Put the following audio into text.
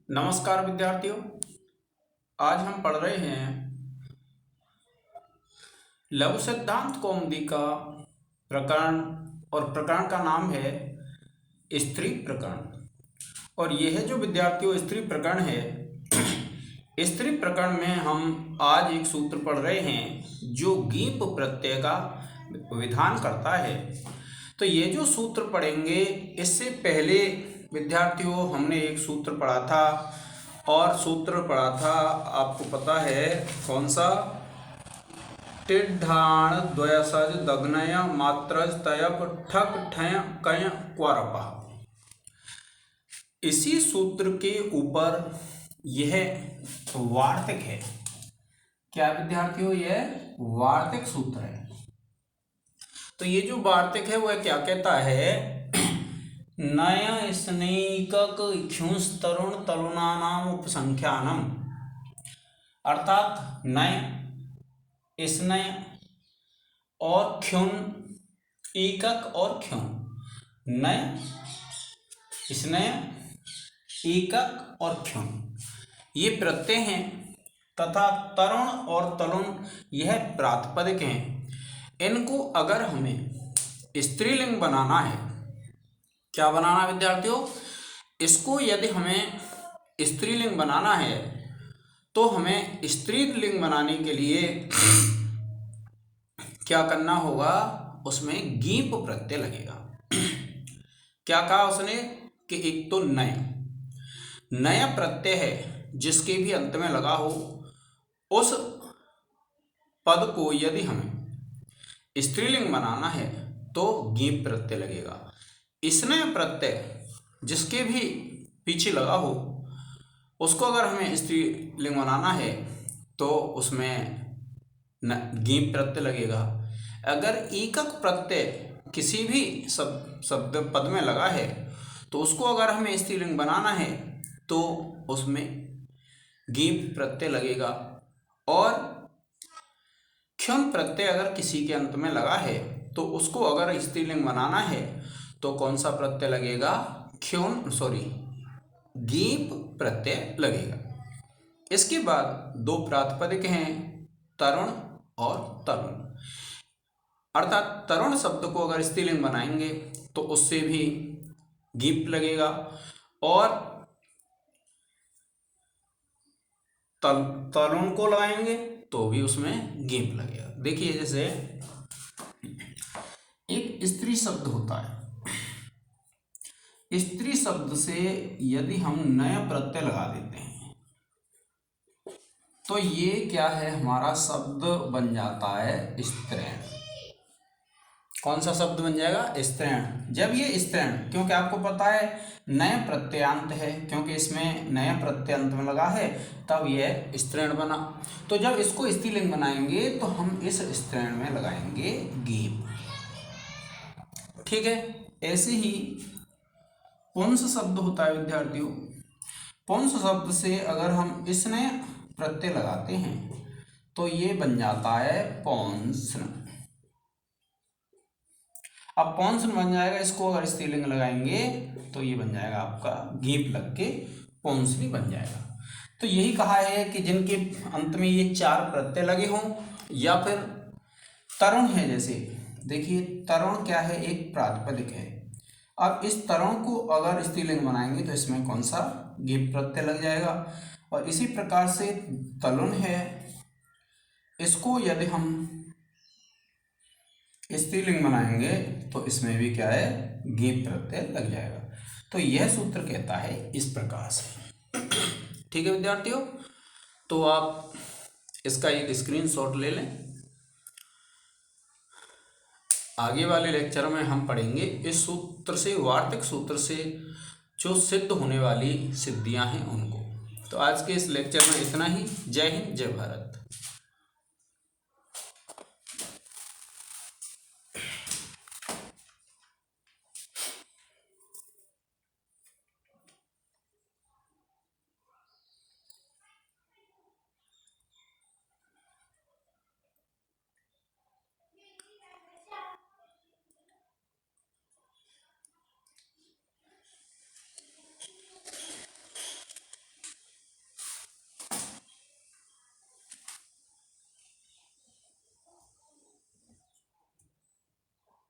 नमस्कार विद्यार्थियों। आज हम पढ़ रहे हैं लघु सिद्धांत कौमुदी का प्रकरण, और प्रकरण का नाम है स्त्री प्रकरण। और यह जो विद्यार्थियों स्त्री प्रकरण है, स्त्री प्रकरण में हम आज एक सूत्र पढ़ रहे हैं जो गीप प्रत्यय का विधान करता है। तो ये जो सूत्र पढ़ेंगे, इससे पहले विद्यार्थियों हमने एक सूत्र पढ़ा था, और सूत्र पढ़ा था आपको पता है कौन सा? टिड्ढाण द्वयसज दग्नय मात्रज तयप ठक ठय कय क्वारपा। इसी सूत्र के ऊपर यह वार्तिक है। क्या विद्यार्थियों? यह वार्तिक सूत्र है। तो ये जो वार्तिक है वह क्या कहता है? नय स्नेकक इक्षुंस तरुण तरुणानाम उपसंख्यानम। अर्थात नय, स्नय और क्षुण, एकक और क्षुण। नय, स्नय, एकक और क्षुण ये प्रत्यय हैं, तथा तरुण और तरुण यह प्रातिपदिक हैं। इनको अगर हमें स्त्रीलिंग बनाना है, क्या बनाना विद्यार्थियों? इसको यदि हमें स्त्रीलिंग बनाना है तो हमें स्त्रीलिंग बनाने के लिए क्या करना होगा? उसमें गीप प्रत्यय लगेगा। क्या कहा उसने कि एक तो नया प्रत्यय है जिसके भी अंत में लगा हो, उस पद को यदि हमें स्त्रीलिंग बनाना है तो गीप प्रत्यय लगेगा। स्नेह प्रत्यय जिसके भी पीछे लगा हो, उसको अगर हमें स्त्रीलिंग बनाना है तो उसमें गीप प्रत्यय लगेगा। अगर एकक प्रत्यय किसी भी शब्द पद में लगा है तो उसको अगर हमें स्त्रीलिंग बनाना है तो उसमें गीप प्रत्यय लगेगा। और क्षुण प्रत्यय अगर किसी के अंत में लगा है तो उसको अगर स्त्रीलिंग बनाना है तो कौन सा प्रत्यय लगेगा? गीप प्रत्यय लगेगा। इसके बाद दो प्रातिपदिक हैं, तरुण और तरुण। अर्थात तरुण शब्द को अगर स्त्रीलिंग बनाएंगे तो उससे भी गीप लगेगा, और तरुण को लगाएंगे तो भी उसमें गीप लगेगा। देखिए, जैसे एक स्त्री शब्द होता है, स्त्री शब्द से यदि हम नया प्रत्यय लगा देते हैं तो ये क्या है? हमारा शब्द बन जाता है स्त्रैण। कौन सा शब्द बन जाएगा? स्त्रैण। जब ये स्त्रैण, क्योंकि आपको पता है नया प्रत्ययांत है, क्योंकि इसमें नया प्रत्ययांत में लगा है, तब यह स्त्रैण बना। तो जब इसको स्त्रीलिंग बनाएंगे तो हम इस स्त्रैण में लगाएंगे गीप। ठीक है। ऐसे ही पुंस शब्द होता है विद्यार्थियों। पुंस शब्द से अगर हम इसने प्रत्यय लगाते हैं तो ये बन जाता है पौंस्न। अब पौंस्न बन जाएगा, इसको अगर स्त्रीलिंग लगाएंगे तो ये बन जाएगा आपका गीप लग के पौंस्नी बन जाएगा। तो यही कहा है कि जिनके अंत में ये चार प्रत्यय लगे हों, या फिर तरुण है, जैसे देखिए तरुण क्या है? एक प्रातिपदिक है। अब इस तरुण को अगर स्त्रीलिंग बनाएंगे तो इसमें कौन सा? गीप प्रत्यय लग जाएगा। और इसी प्रकार से तरुण है, इसको यदि हम स्त्रीलिंग बनाएंगे तो इसमें भी क्या है? गीप प्रत्यय लग जाएगा। तो यह सूत्र कहता है इस प्रकार से। ठीक है विद्यार्थियों, तो आप इसका एक स्क्रीनशॉट ले लें। आगे वाले लेक्चर में हम पढ़ेंगे इस सूत्र से, वार्तिक सूत्र से जो सिद्ध होने वाली सिद्धियां हैं उनको। तो आज के इस लेक्चर में इतना ही। जय हिंद, जय भारत।